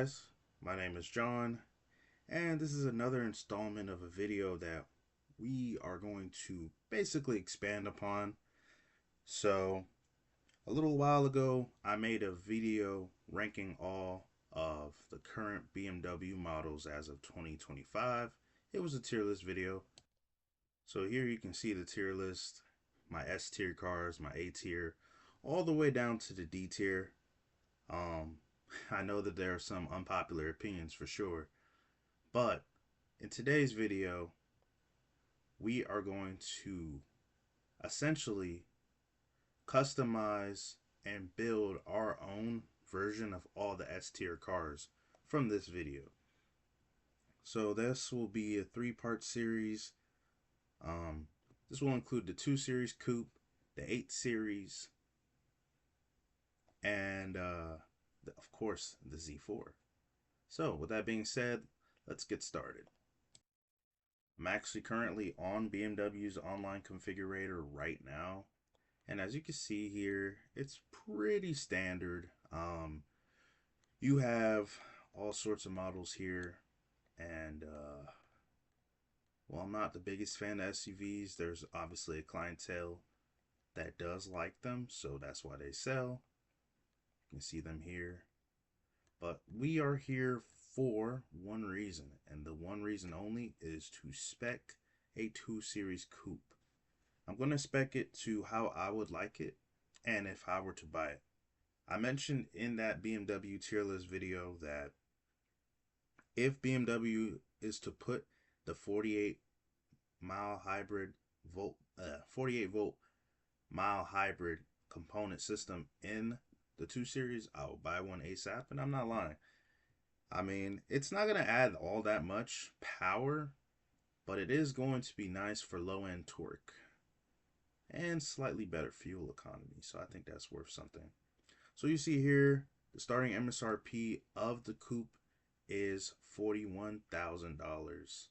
guys, my name is John, and this is another installment of a video that we are going to basically expand upon. So, a little while ago, I made a video ranking all of the current BMW models as of 2025. It was a tier list video. So here you can see the tier list, my S tier cars, my A tier, all the way down to the D tier. Um, I know that there are some unpopular opinions for sure, but in today's video, we are going to essentially customize and build our own version of all the S tier cars from this video. So this will be a three-part series. This will include the 2 Series Coupe, the 8 Series, and of course the Z4. So with that being said, let's get started. I'm actually currently on BMW's online configurator right now, and as you can see here, it's pretty standard. You have all sorts of models here, and well, I'm not the biggest fan of SUVs. There's obviously a clientele that does like them, so that's why they sell. You can see them here. But we are here for one reason, and the one reason only is to spec a 2 Series Coupe. I'm going to spec it to how I would like it, and if I were to buy it. I mentioned in that BMW tier list video that if BMW is to put the 48 volt mile hybrid component system in the 2 Series, I will buy one ASAP, and I'm not lying. I mean, it's not going to add all that much power, but it is going to be nice for low-end torque and slightly better fuel economy, so I think that's worth something. So you see here, the starting MSRP of the coupe is $41,000.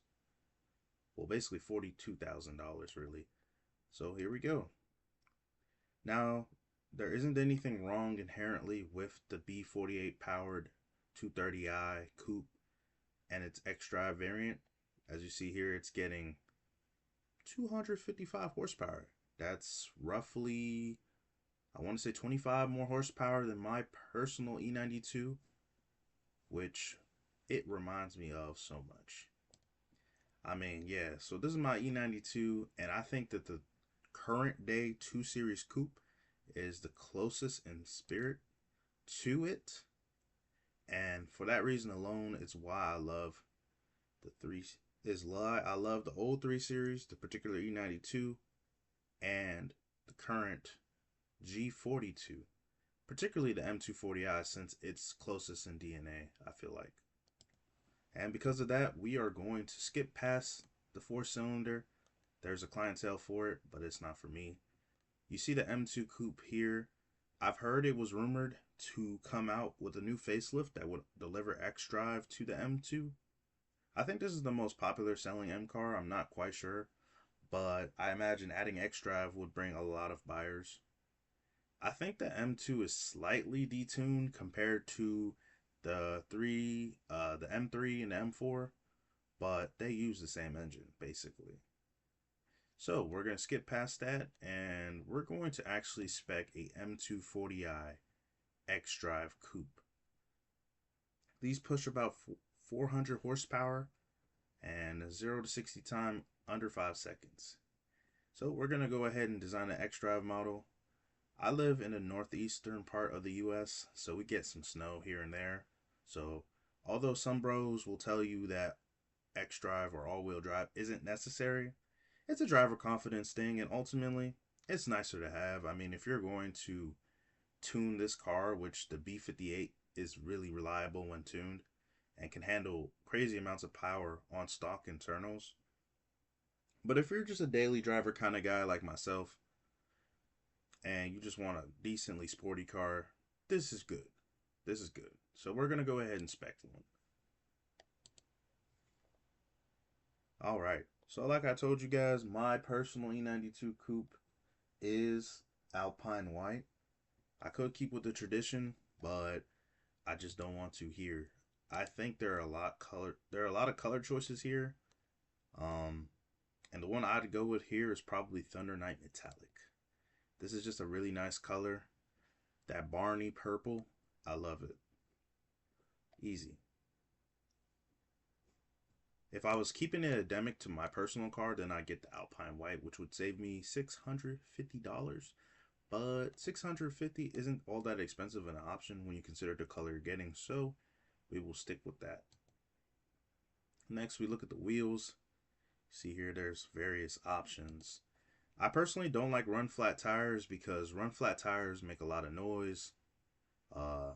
Well, basically $42,000 really. So here we go. Now, there isn't anything wrong inherently with the B48 powered 230i coupe and its xDrive variant. As you see here, it's getting 255 horsepower. That's roughly, I want to say 25 more horsepower than my personal E92, which it reminds me of so much. I mean, yeah, so this is my E92, and I think that the current day 2 Series Coupe is the closest in spirit to it. And for that reason alone, it's why I love I love the old 3 Series, the particular E92, and the current G42, particularly the M240i, since it's closest in DNA, I feel like. And because of that, we are going to skip past the 4-cylinder. There's a clientele for it, but it's not for me. You see the M2 Coupe here. I've heard it was rumored to come out with a new facelift that would deliver xDrive to the M2. I think this is the most popular selling M car. I'm not quite sure, but I imagine adding xDrive would bring a lot of buyers. I think the M2 is slightly detuned compared to the M3 and the M4, but they use the same engine basically. So we're going to skip past that, and we're going to actually spec a M240i xDrive coupe. These push about 400 horsepower and 0 to 60 time under 5 seconds. So we're going to go ahead and design an xDrive model. I live in the northeastern part of the US, so we get some snow here and there. So although some bros will tell you that xDrive or all-wheel drive isn't necessary, it's a driver confidence thing, and ultimately it's nicer to have. I mean, if you're going to tune this car, which the B58 is really reliable when tuned and can handle crazy amounts of power on stock internals. But if you're just a daily driver kind of guy like myself, and you just want a decently sporty car, this is good. This is good. So we're going to go ahead and spec one. All right. So like I told you guys, my personal E92 coupe is Alpine White. I could keep with the tradition, but I just don't want to here. I think there are a lot of color choices here. Um, and the one I'd go with here is probably Thunder Night Metallic. This is just a really nice color. That Barney purple, I love it. Easy. If I was keeping it endemic to my personal car, then I'd get the Alpine White, which would save me $650. But 650 isn't all that expensive an option when you consider the color you're getting, so we will stick with that. Next, we look at the wheels. See here, there's various options. I personally don't like run flat tires because run flat tires make a lot of noise, uh,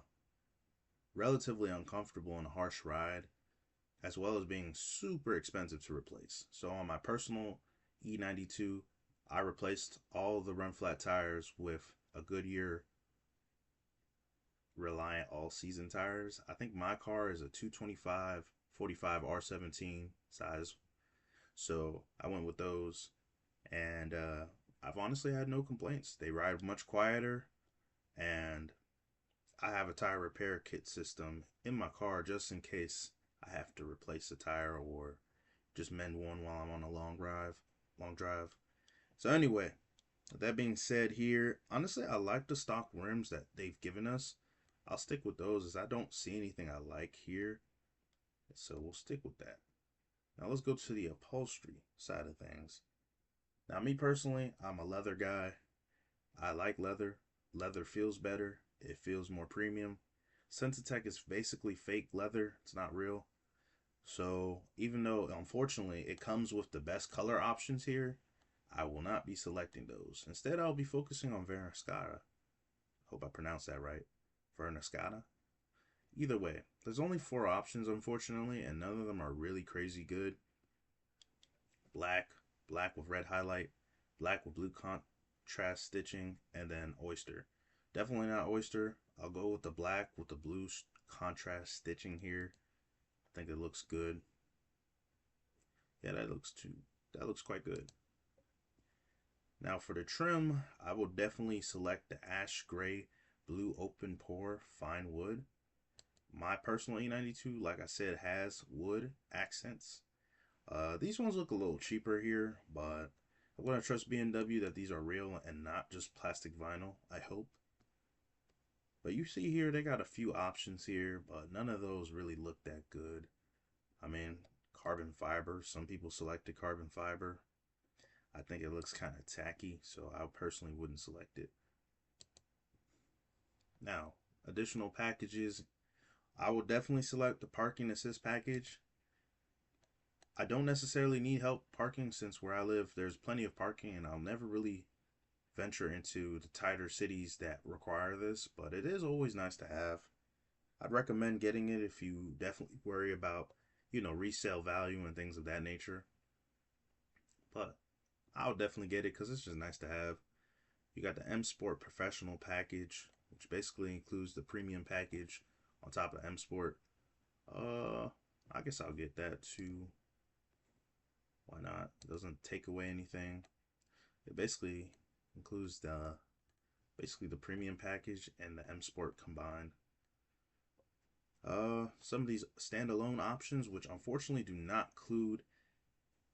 relatively uncomfortable and a harsh ride, as well as being super expensive to replace. So on my personal E92, I replaced all the run flat tires with a Goodyear Reliant all season tires. I think my car is a 225 45 R17 size. So I went with those, and I've honestly had no complaints. They ride much quieter, and I have a tire repair kit system in my car just in case I have to replace a tire or just mend one while I'm on a long drive. Long drive. So anyway, that being said, here honestly, I like the stock rims that they've given us. I'll stick with those as I don't see anything I like here, so we'll stick with that. Now let's go to the upholstery side of things. Now me personally, I'm a leather guy. I like leather. Leather feels better. It feels more premium. Sensitech is basically fake leather. It's not real. So even though unfortunately it comes with the best color options here, I will not be selecting those. Instead, I'll be focusing on Veriscata. Hope I pronounced that right. Veriscata. Either way, there's only 4 options unfortunately, and none of them are really crazy good. Black, black with red highlight, black with blue contrast stitching, and then oyster. Definitely not oyster. I'll go with the black with the blue contrast stitching here. I think it looks good. Yeah, that looks quite good. Now for the trim, I will definitely select the ash gray blue open pore fine wood. My personal E92, like I said, has wood accents. These ones look a little cheaper here, but I'm going to trust BMW that these are real and not just plastic vinyl, I hope. But you see here, they got a few options here, but none of those really look that good. I mean, carbon fiber. Some people selected carbon fiber. I think it looks kind of tacky, so I personally wouldn't select it. Now, additional packages. I will definitely select the parking assist package. I don't necessarily need help parking since where I live, there's plenty of parking, and I'll never really venture into the tighter cities that require this, but it is always nice to have. I'd recommend getting it if you definitely worry about, resale value and things of that nature. But I'll definitely get it because it's just nice to have. You got the M Sport Professional package, which basically includes the premium package on top of M Sport. I guess I'll get that too. Why not? It doesn't take away anything. It basically includes the premium package and the M Sport combined. Some of these standalone options, which unfortunately do not include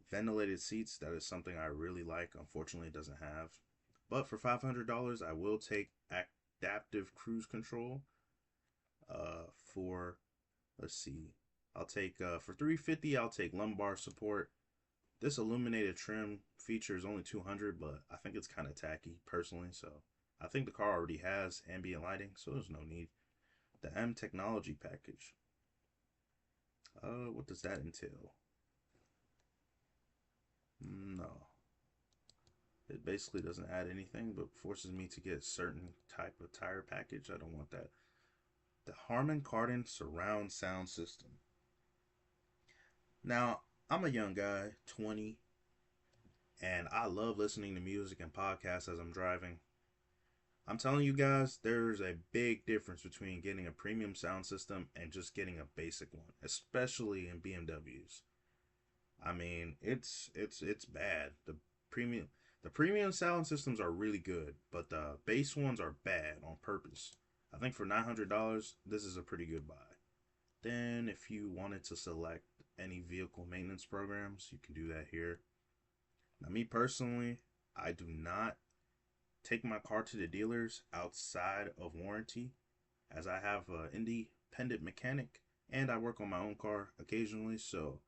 ventilated seats. That is something I really like. Unfortunately, it doesn't have. But for $500, I will take adaptive cruise control. For let's see, I'll take for $350. I'll take lumbar support. This illuminated trim feature is only $200, but I think it's kind of tacky personally. So I think the car already has ambient lighting, so there's no need. The M technology package. What does that entail? No. It basically doesn't add anything, but forces me to get a certain type of tire package. I don't want that. The Harman Kardon surround sound system. Now, I'm a young guy, 20, and I love listening to music and podcasts as I'm driving. I'm telling you guys, there's a big difference between getting a premium sound system and just getting a basic one, especially in BMWs. I mean, it's bad. The premium sound systems are really good, but the base ones are bad on purpose. I think for $900, this is a pretty good buy. Then if you wanted to select any vehicle maintenance programs, you can do that here. Now me personally, I do not take my car to the dealers outside of warranty, as I have an independent mechanic and I work on my own car occasionally. So,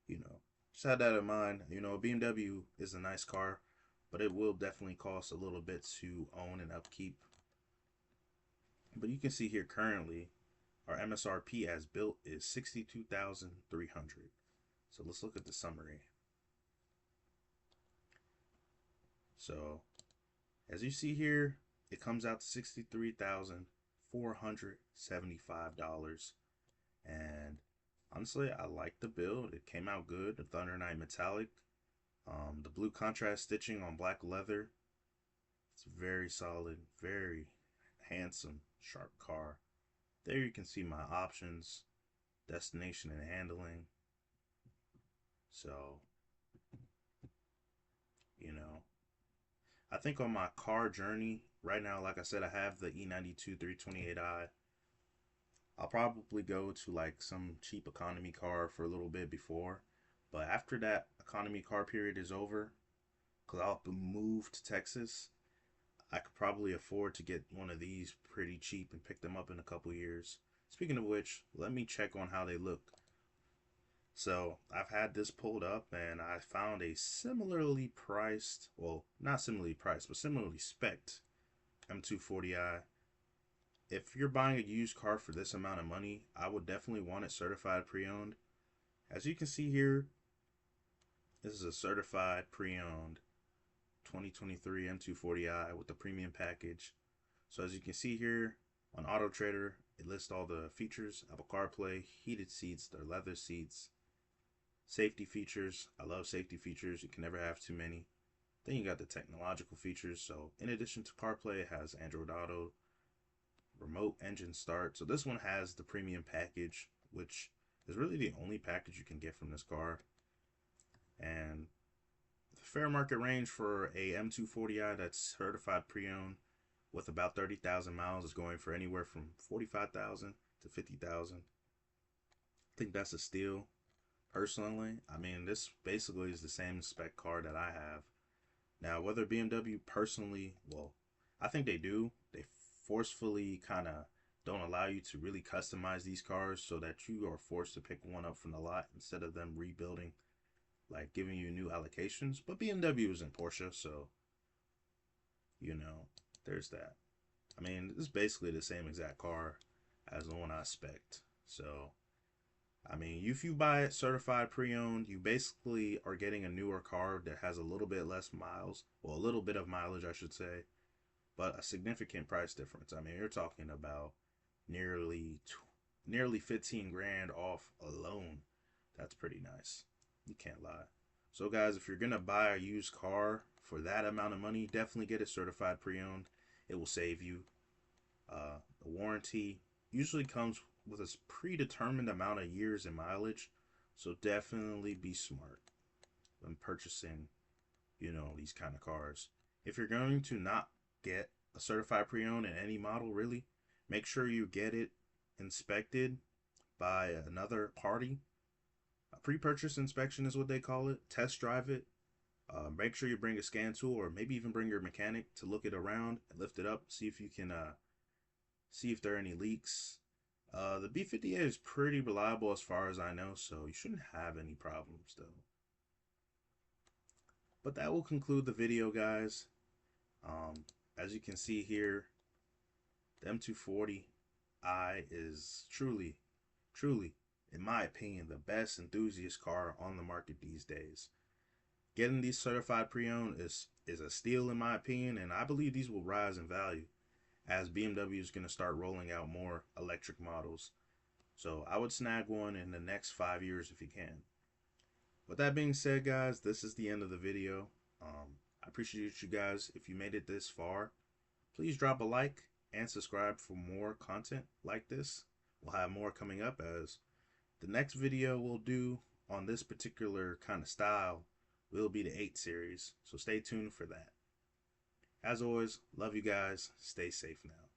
just have that in mind. A BMW is a nice car, but it will definitely cost a little bit to own and upkeep. But you can see here currently our MSRP as built is $62,300. So let's look at the summary. So as you see here, it comes out to $63,475. And honestly, I like the build. It came out good. The Thunder Knight metallic, the blue contrast stitching on black leather. It's very solid, very handsome, sharp car. There you can see my options, destination and handling. So, I think on my car journey right now, like I said, I have the E92 328i. I'll probably go to like some cheap economy car for a little bit before, but after that economy car period is over, because I'll move to Texas, I could probably afford to get one of these pretty cheap and pick them up in a couple years. Speaking of which, let me check on how they look. So I've had this pulled up and I found a similarly priced, well, not similarly priced, but similarly spec'd M240i. If you're buying a used car for this amount of money, I would definitely want it certified pre-owned. As you can see here, this is a certified pre-owned 2023 M240i with the premium package. So as you can see here on Auto Trader, it lists all the features: Apple CarPlay, heated seats, their leather seats, safety features. I love safety features. You can never have too many. Then you got the technological features. So in addition to CarPlay, it has Android Auto, remote engine start. So this one has the premium package, which is really the only package you can get from this car. And the fair market range for a M240i that's certified pre-owned with about 30,000 miles is going for anywhere from 45,000 to 50,000. I think that's a steal. Personally, I mean, this basically is the same spec car that I have. Now, whether BMW personally, well, I think they do. They forcefully kind of don't allow you to really customize these cars so that you are forced to pick one up from the lot instead of them rebuilding, like giving you new allocations. But BMW isn't Porsche, so, there's that. I mean, it's basically the same exact car as the one I spec'd. So, I mean, if you buy it certified pre-owned, you basically are getting a newer car that has a little bit less miles, well, a little bit of mileage, I should say, but a significant price difference. I mean, you're talking about nearly 15 grand off alone. That's pretty nice. You can't lie. So, guys, if you're gonna buy a used car for that amount of money, definitely get it certified pre-owned. It will save you. The warranty usually comes with a predetermined amount of years and mileage, so definitely be smart when purchasing, these kind of cars. If you're going to not get a certified pre-owned in any model, really, make sure you get it inspected by another party. A pre-purchase inspection is what they call it. Test drive it. Make sure you bring a scan tool, or maybe even bring your mechanic to look it around and lift it up. See if you can see if there are any leaks. The B58 is pretty reliable as far as I know, so you shouldn't have any problems though. But that will conclude the video, guys. As you can see here, the M240i is truly, in my opinion, the best enthusiast car on the market these days. Getting these certified pre-owned is a steal in my opinion, and I believe these will rise in value as BMW is going to start rolling out more electric models. So I would snag one in the next 5 years if you can. With that being said, guys, this is the end of the video. I appreciate you guys. If you made it this far, please drop a like and subscribe for more content like this. We'll have more coming up, as the next video we'll do on this particular kind of style will be the 8 series. So stay tuned for that. As always, love you guys. Stay safe now.